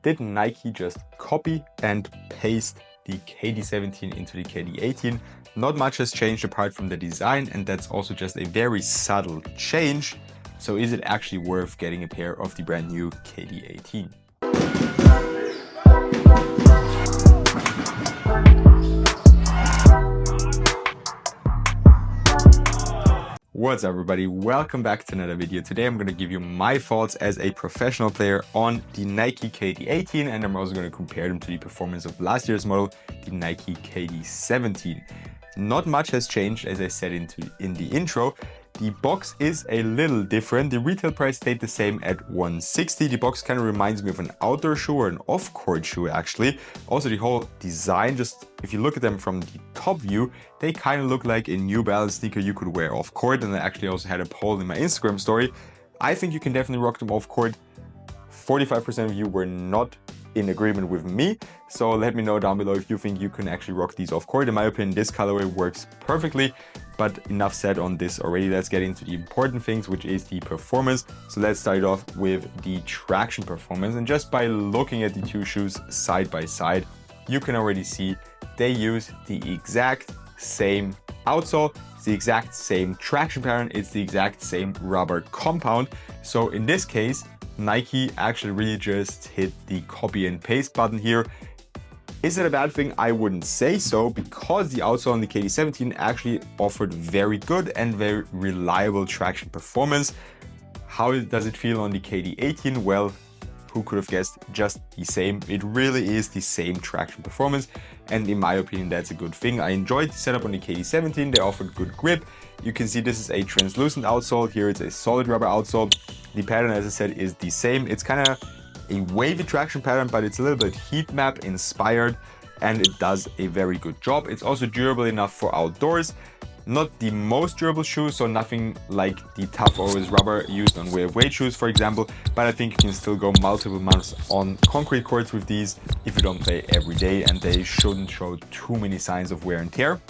did Nike just copy and paste the KD17 into the KD18. Not much has changed apart from the design, and that's also just a very subtle change. So is it actually worth getting a pair of the brand new KD18? What's up everybody, welcome back to another video. Today I'm going to give you my thoughts as a professional player on the Nike KD18, and I'm also going to compare them to the performance of last year's model, the Nike KD17. Not much has changed, as I said in the intro. The box is a little different. The retail price stayed the same at $160. The box kind of reminds me of an outdoor shoe or an off-court shoe actually. Also the whole design, just if you look at them from the top view, they kind of look like a New Balance sneaker you could wear off-court. And I actually also had a poll in my Instagram story. I think you can definitely rock them off-court. 45% of you were not in agreement with me, so let me know down below if you think you can actually rock these off court. In my opinion, this colorway works perfectly, but enough said on this already. Let's get into the important things, which is the performance. So let's start off with the traction performance, and just by looking at the two shoes side by side, you can already see they use the exact same outsole, it's the exact same traction pattern, it's the exact same rubber compound. So in this case, Nike actually really just hit the copy and paste button here. Is it a bad thing? I wouldn't say so, because the outsole on the KD17 actually offered very good and very reliable traction performance. How does it feel on the KD18? Well, who could have guessed? Just the same. It really is the same traction performance, and in my opinion that's a good thing. I enjoyed the setup on the KD17. They offered good grip. You can see this is a translucent outsole. Here it's a solid rubber outsole. The pattern, as I said, is the same. It's kind of a wavy traction pattern, but it's a little bit heat map inspired, and it does a very good job. It's also durable enough for outdoors. Not the most durable shoe, so nothing like the tough always rubber used on weight shoes, for example, but I think you can still go multiple months on concrete courts with these if you don't play every day, and they shouldn't show too many signs of wear and tear.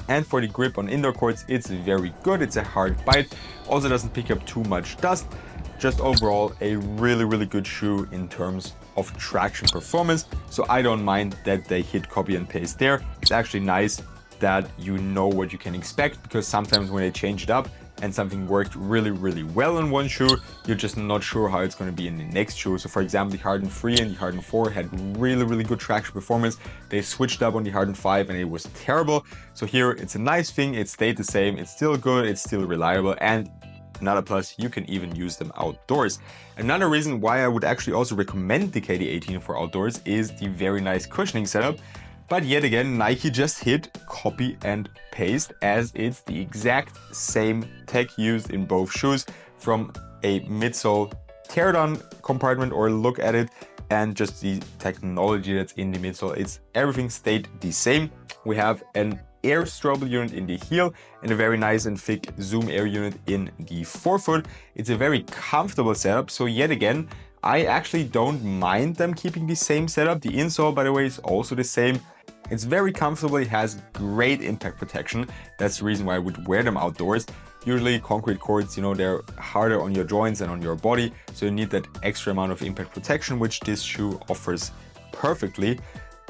And for the grip on indoor courts, it's very good. It's a hard bite, also doesn't pick up too much dust. Just overall a really good shoe in terms of traction performance, so I don't mind that they hit copy and paste there. It's actually nice that you know what you can expect, because sometimes when they change it up and something worked really well on one shoe, you're just not sure how it's going to be in the next shoe. So for example, the Harden 3 and the Harden 4 had really good traction performance. They switched up on the Harden 5 and it was terrible. So here it's a nice thing, it stayed the same, it's still good, it's still reliable, and another plus, you can even use them outdoors. Another reason why I would actually also recommend the KD18 for outdoors is the very nice cushioning setup. But yet again, Nike just hit copy and paste, as it's the exact same tech used in both shoes, from a midsole teardown compartment or look at it, and just the technology that's in the midsole. It's everything stayed the same. We have an air strobel unit in the heel and a very nice and thick zoom air unit in the forefoot. It's a very comfortable setup. So yet again, I actually don't mind them keeping the same setup. The insole, by the way, is also the same. It's very comfortable, it has great impact protection. That's the reason why I would wear them outdoors. Usually concrete courts, you know, they're harder on your joints and on your body, so you need that extra amount of impact protection, which this shoe offers perfectly,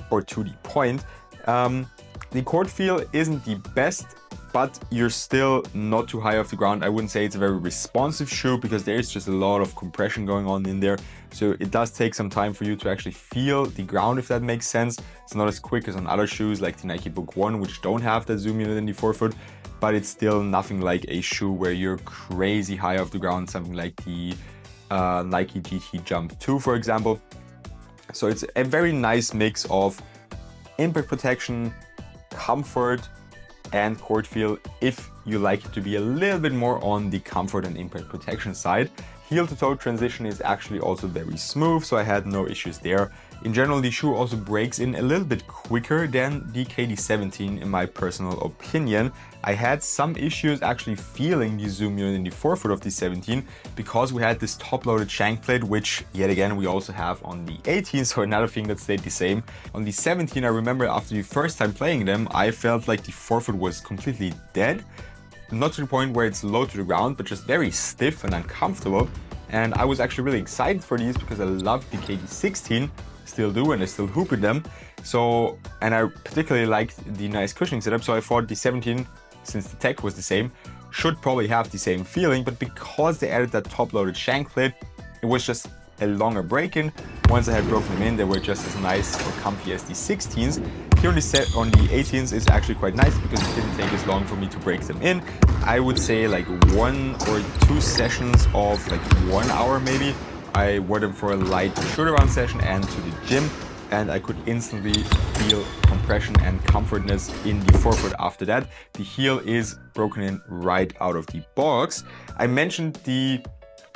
or to the point. The court feel isn't the best, but you're still not too high off the ground. I wouldn't say it's a very responsive shoe, because there's just a lot of compression going on in there. So it does take some time for you to actually feel the ground, if that makes sense. It's not as quick as on other shoes like the Nike Book 1, which don't have that zoom unit in the forefoot, but it's still nothing like a shoe where you're crazy high off the ground, something like the Nike GT Jump 2, for example. So it's a very nice mix of impact protection, comfort, and court feel, if you like it to be a little bit more on the comfort and impact protection side. Heel to toe transition is actually also very smooth, so I had no issues there. In general, the shoe also breaks in a little bit quicker than the KD17 in my personal opinion. I had some issues actually feeling the zoom unit in the forefoot of the 17, because we had this top-loaded shank plate, which yet again we also have on the 18, so another thing that stayed the same. On the 17, I remember after the first time playing them, I felt like the forefoot was completely dead. Not to the point where it's low to the ground, but just very stiff and uncomfortable. and I was actually really excited for these because I love the KD16, still do, and I still hoop in them. So, and I particularly liked the nice cushioning setup, so I thought the 17, since the tech was the same, should probably have the same feeling, but because they added that top-loaded shank plate, it was just a longer break-in. Once I had broken them in, they were just as nice or comfy as the 16s. Here on the 18s is actually quite nice because it didn't take as long for me to break them in. I would say like 1 or 2 sessions of like 1 hour maybe. I wore them for a light shoot-around session and to the gym, and I could instantly feel compression and comfortness in the forefoot after that. The heel is broken in right out of the box. I mentioned the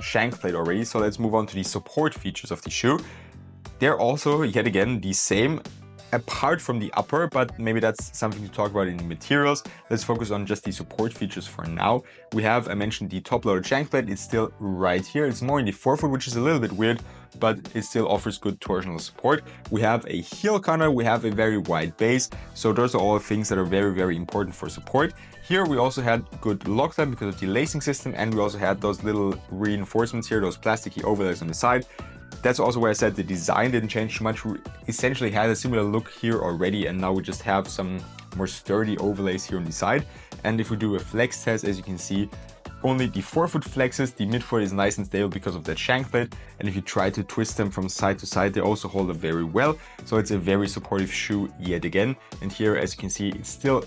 shank plate already, so let's move on to the support features of the shoe. They're also, yet again, the same, apart from the upper, but maybe that's something to talk about in the materials. Let's focus on just the support features for now. We have, I mentioned the top-loaded shank plate. It's still right here. It's more in the forefoot, which is a little bit weird, but it still offers good torsional support. We have a heel counter, we have a very wide base, so those are all things that are very, very important for support. Here we also had good lock time because of the lacing system, and we also had those little reinforcements here, those plasticky overlays on the side. That's also where I said the design didn't change too much. We essentially had a similar look here already, and now we just have some more sturdy overlays here on the side. And if we do a flex test, as you can see, only the forefoot flexes, the midfoot is nice and stable because of that shank plate, and if you try to twist them from side to side, they also hold up very well. So it's a very supportive shoe yet again. And here, as you can see, it's still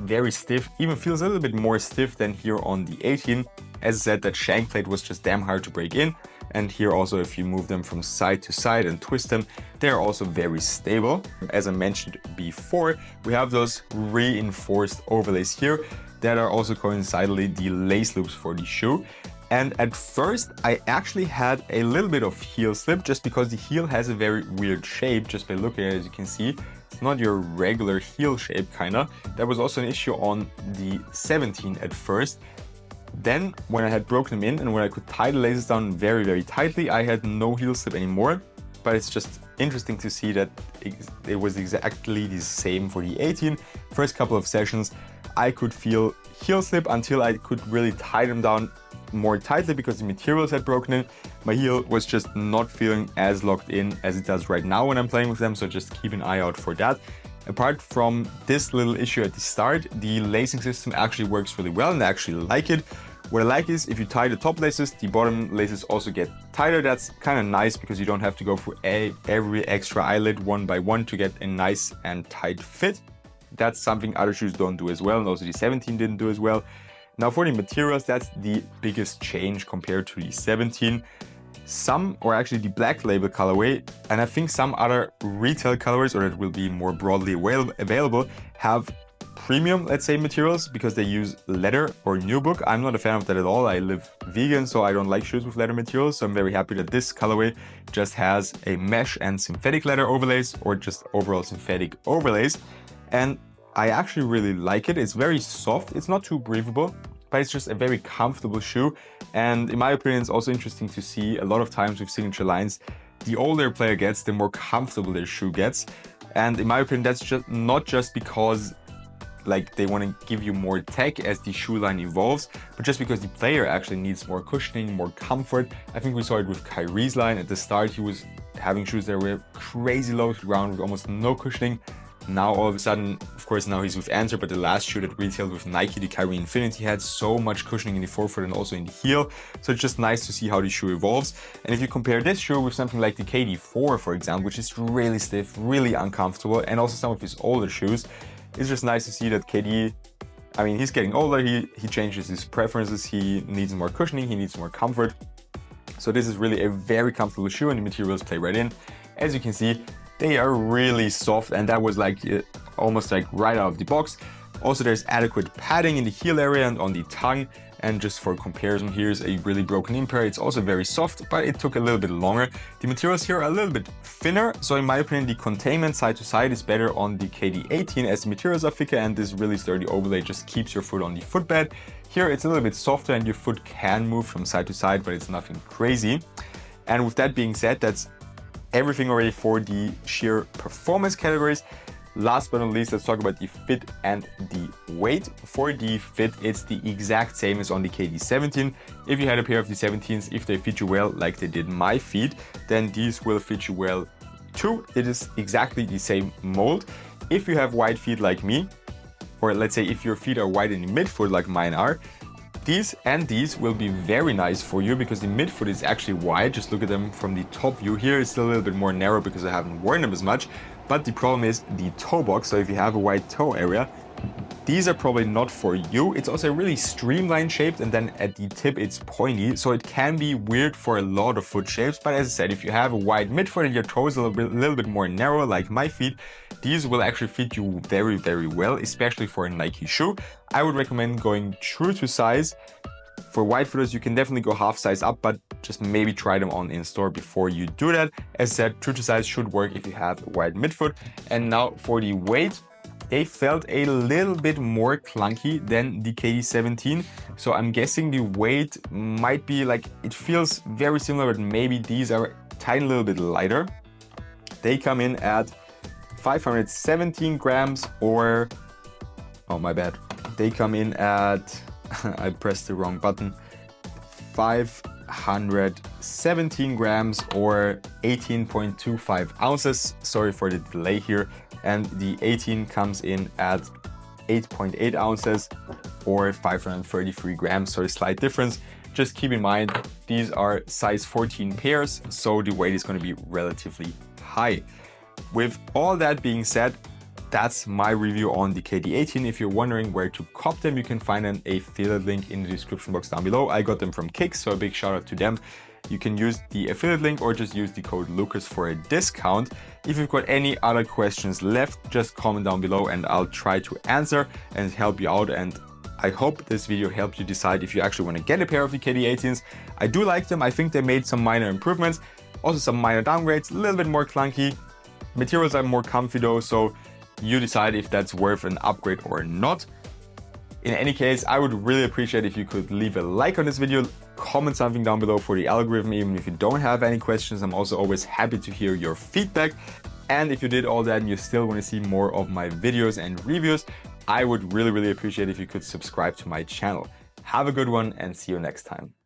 very stiff, even feels a little bit more stiff than here on the 18. As I said, that shank plate was just damn hard to break in. And here also, if you move them from side to side and twist them, they're also very stable. As I mentioned before, we have those reinforced overlays here that are also coincidentally the lace loops for the shoe. And at first, I actually had a little bit of heel slip just because the heel has a very weird shape. Just by looking at it, as you can see, it's not your regular heel shape, kinda. That was also an issue on the 17 at first. Then, when I had broken them in and when I could tie the laces down very, very tightly, I had no heel slip anymore. But it's just interesting to see that it was exactly the same for the 18. First couple of sessions, I could feel heel slip until I could really tie them down more tightly because the materials had broken in. My heel was just not feeling as locked in as it does right now when I'm playing with them, so just keep an eye out for that. Apart from this little issue at the start, the lacing system actually works really well and I actually like it. What I like is if you tie the top laces, the bottom laces also get tighter. That's kind of nice because you don't have to go through every extra eyelid one by one to get a nice and tight fit. That's something other shoes don't do as well, and also the 17 didn't do as well. Now for the materials, that's the biggest change compared to the 17. Some, or actually the black label colorway, and I think some other retail colorways, or that will be more broadly available, have premium, let's say, materials because they use leather or nubuck. I'm not a fan of that at all. I live vegan, so I don't like shoes with leather materials. So I'm very happy that this colorway just has a mesh and synthetic leather overlays, or just overall synthetic overlays. And I actually really like it. It's very soft. It's not too breathable, but it's just a very comfortable shoe. And in my opinion, it's also interesting to see a lot of times with signature lines, the older a player gets, the more comfortable their shoe gets. And in my opinion, that's just not just because like they want to give you more tech as the shoe line evolves, but just because the player actually needs more cushioning, more comfort. I think we saw it with Kyrie's line. At the start, he was having shoes that were crazy low to the ground with almost no cushioning. Now all of a sudden, of course, now he's with Answer, but the last shoe that retailed with Nike, the Kyrie Infinity, had so much cushioning in the forefoot and also in the heel. So it's just nice to see how the shoe evolves. And if you compare this shoe with something like the KD4, for example, which is really stiff, really uncomfortable, and also some of his older shoes, it's just nice to see that KD, I mean, he's getting older, he changes his preferences, he needs more cushioning, he needs more comfort. So this is really a very comfortable shoe and the materials play right in. As you can see, they are really soft, and that was like almost like right out of the box. Also, there's adequate padding in the heel area and on the tongue. And just for comparison, here's a really broken in pair. It's also very soft, but it took a little bit longer. The materials here are a little bit thinner. So in my opinion, the containment side to side is better on the KD18 as the materials are thicker, and this really sturdy overlay just keeps your foot on the footbed. Here, it's a little bit softer and your foot can move from side to side, but it's nothing crazy. And with that being said, that's everything already for the sheer performance categories. Last but not least, let's talk about the fit and the weight. For the fit, it's the exact same as on the KD17. If you had a pair of the 17s, if they fit you well, like they did my feet, then these will fit you well too. It is exactly the same mold. If you have wide feet like me, or let's say if your feet are wide in the midfoot like mine are, these and these will be very nice for you because the midfoot is actually wide. Just look at them from the top view. Here it's still a little bit more narrow because I haven't worn them as much. But the problem is the toe box. So if you have a wide toe area, these are probably not for you. It's also really streamlined shaped, and then at the tip it's pointy. So it can be weird for a lot of foot shapes. But as I said, if you have a wide midfoot and your toes a little bit more narrow like my feet, these will actually fit you very, very well, especially for a Nike shoe. I would recommend going true to size. For wide footers, you can definitely go half size up, but just maybe try them on in store before you do that. As I said, true to size should work if you have a wide midfoot. And now for the weight, they felt a little bit more clunky than the KD17. So I'm guessing the weight might be like, it feels very similar, but maybe these are a tiny little bit lighter. They come in at 517 grams or, oh my bad, they come in at, I pressed the wrong button, 517 grams or 18.25 ounces. Sorry for the delay here. And the 18 comes in at 8.8 ounces or 533 grams, so a slight difference. Just keep in mind, these are size 14 pairs, so the weight is going to be relatively high. With all that being said, that's my review on the KD18. If you're wondering where to cop them, you can find an affiliate link in the description box down below. I got them from Kicks, so a big shout out to them. You can use the affiliate link or just use the code Lucas for a discount. If you've got any other questions left, just comment down below and I'll try to answer and help you out. And I hope this video helped you decide if you actually want to get a pair of the KD18s. I do like them. I think they made some minor improvements, also some minor downgrades, a little bit more clunky. Materials are more comfy though, so you decide if that's worth an upgrade or not. In any case, I would really appreciate if you could leave a like on this video, comment something down below for the algorithm. Even if you don't have any questions, I'm also always happy to hear your feedback. And if you did all that and you still want to see more of my videos and reviews, I would really appreciate if you could subscribe to my channel. Have a good one and see you next time.